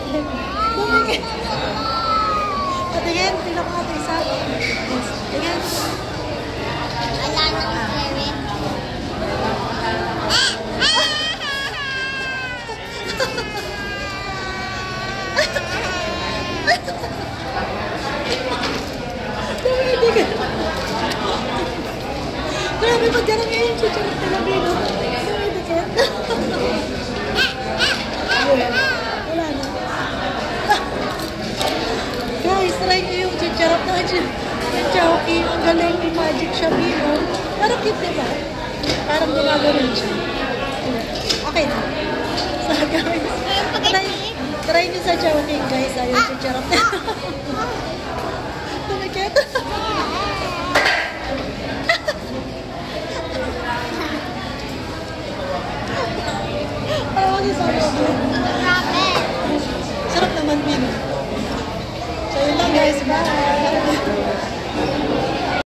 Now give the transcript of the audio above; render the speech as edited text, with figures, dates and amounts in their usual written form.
Tumingin. Patingin, tingnan ko natin isa. Tingin. Wala nang seven. Tumingin. Grabe, pag gano'n ngayon, chucharap na lang rin. Wala na. Guys, try nyo yung chucharap na Chowky. Ang galing ni Magic Shabino. Parang cute, diba? Parang gumagano'n siya. Okay na. So, guys, try nyo sa Chowky, guys. Ayun, chucharap na. Tumikit. Sarap naman din. So, yun lang guys. Bye!